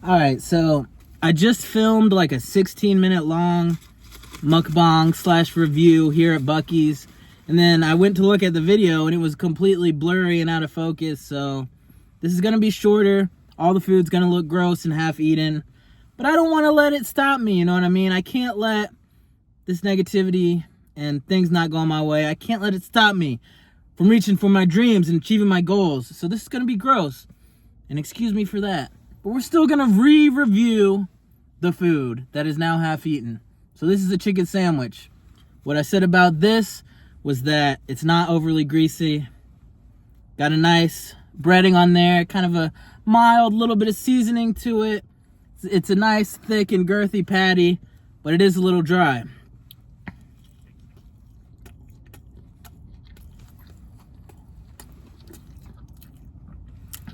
All right, so I just filmed like a 16-minute long mukbang slash review here at Buc-ee's, and then I went to look at the video and it was completely blurry and out of focus. So this is gonna be shorter. All the food's gonna look gross and half eaten, but I don't want to let it stop me, you know what I mean? I can't let this negativity and things not going my way, I can't let it stop me from reaching for my dreams and achieving my goals. So this is gonna be gross, and excuse me for that. But we're still gonna re-review the food that is now half eaten. So this is a chicken sandwich. What I said about this was that it's not overly greasy. Got a nice breading on there, kind of a mild little bit of seasoning to it. It's a nice thick and girthy patty, but it is a little dry.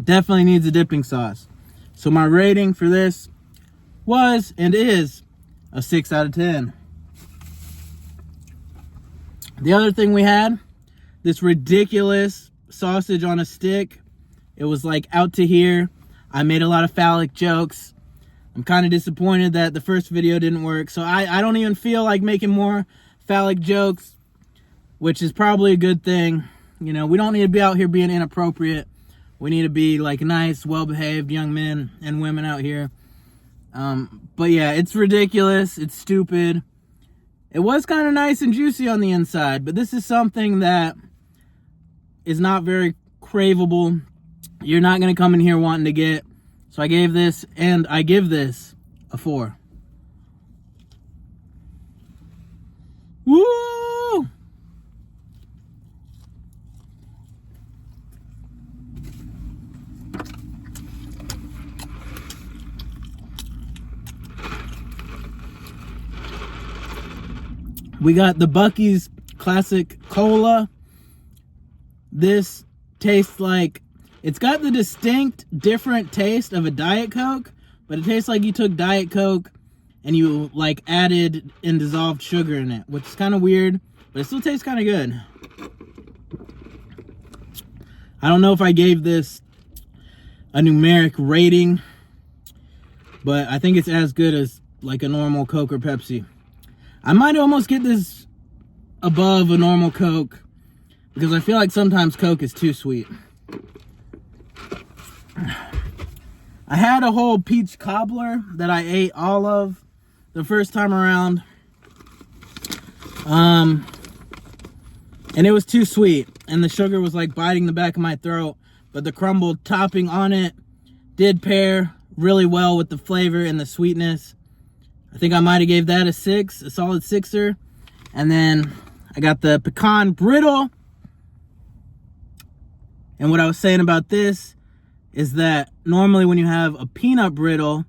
Definitely needs a dipping sauce. So my rating for this was and is a 6 out of 10. The other thing we had, this ridiculous sausage on a stick. It was like out to here. I made a lot of phallic jokes. I'm kind of disappointed that the first video didn't work. So I don't even feel like making more phallic jokes, which is probably a good thing. You know, we don't need to be out here being inappropriate. We need to be like nice, well-behaved young men and women out here. But yeah, it's ridiculous. It's stupid. It was kind of nice and juicy on the inside, but this is something that is not very craveable. You're not going to come in here wanting to get. So I gave this, and I give this a 4. Woo! We got the Buc-ee's classic cola. This tastes like, it's got the distinct different taste of a Diet Coke, but it tastes like you took Diet Coke and you like added and dissolved sugar in it, which is kind of weird, but it still tastes kind of good. I don't know if I gave this a numeric rating, but I think it's as good as like a normal Coke or Pepsi. I might almost get this above a normal Coke because I feel like sometimes Coke is too sweet. I had a whole peach cobbler that I ate all of the first time around. And it was too sweet and the sugar was like biting the back of my throat, but the crumbled topping on it did pair really well with the flavor and the sweetness. I think I might have gave that a 6, a solid 6er. And then I got the pecan brittle. And what I was saying about this is that normally when you have a peanut brittle,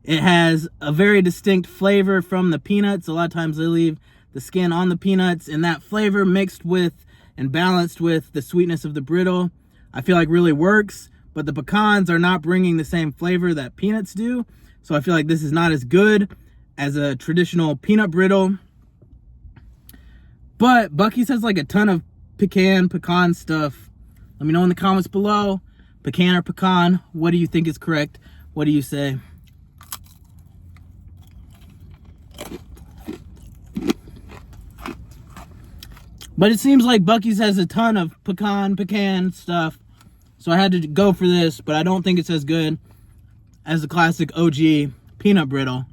it has a very distinct flavor from the peanuts. A lot of times they leave the skin on the peanuts, and that flavor mixed with and balanced with the sweetness of the brittle, I feel like really works. But the pecans are not bringing the same flavor that peanuts do. So I feel like this is not as good as a traditional peanut brittle. But Buc-ee's has like a ton of pecan stuff. Let me know in the comments below. Pecan or pecan, what do you think is correct? What do you say? But it seems like Buc-ee's has a ton of pecan stuff. So I had to go for this, but I don't think it's as good as the classic OG peanut brittle.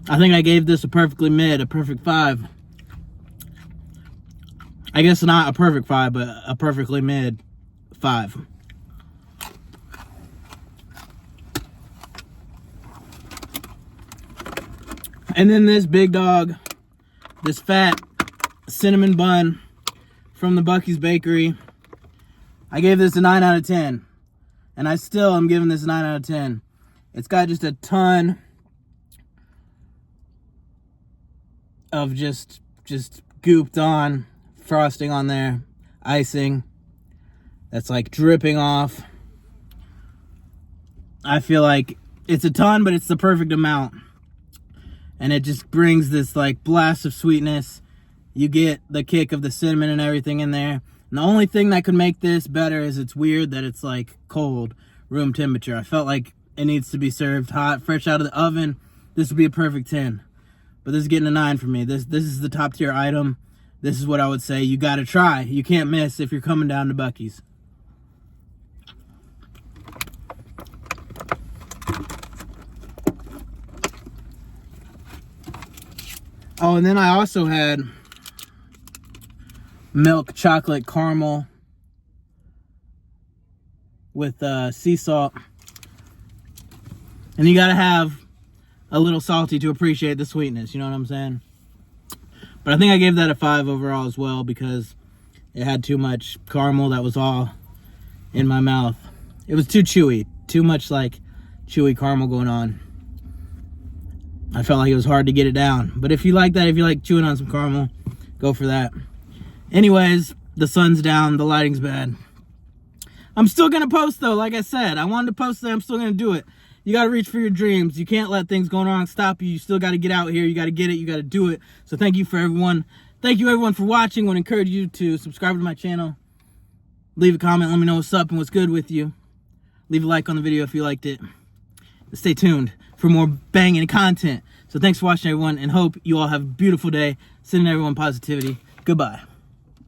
I think I gave this a perfectly mid, a perfect 5. I guess not a perfect 5, but a perfectly mid 5. And then this big dog, this fat cinnamon bun from the Buc-ee's bakery. I gave this a 9 out of 10. And I still am giving this a 9 out of 10. It's got just a ton of just gooped on frosting on there. Icing. That's like dripping off. I feel like it's a ton, but it's the perfect amount. And it just brings this like blast of sweetness. You get the kick of the cinnamon and everything in there. And the only thing that could make this better is it's weird that it's like cold room temperature. I felt like it needs to be served hot, fresh out of the oven. This would be a perfect 10. But this is getting a 9 for me. This is the top tier item. This is what I would say you gotta try. You can't miss if you're coming down to Buc-ee's. Oh, and then I also had milk chocolate caramel with sea salt. And you gotta have a little salty to appreciate the sweetness, you know what I'm saying? But I think I gave that a 5 overall as well because it had too much caramel that was all in my mouth. It was too chewy, too much like chewy caramel going on. I felt like it was hard to get it down. But if you like that, if you like chewing on some caramel, go for that. Anyways, the sun's down, the lighting's bad. I'm still gonna post though, like I said. I wanted to post today, I'm still gonna do it. You gotta reach for your dreams. You can't let things going wrong stop you. You still gotta get out here, you gotta get it, you gotta do it. So thank you everyone for watching. I would encourage you to subscribe to my channel. Leave a comment, let me know what's up and what's good with you. Leave a like on the video if you liked it. Stay tuned for more banging content. So thanks for watching everyone and hope you all have a beautiful day. Sending everyone positivity. Goodbye.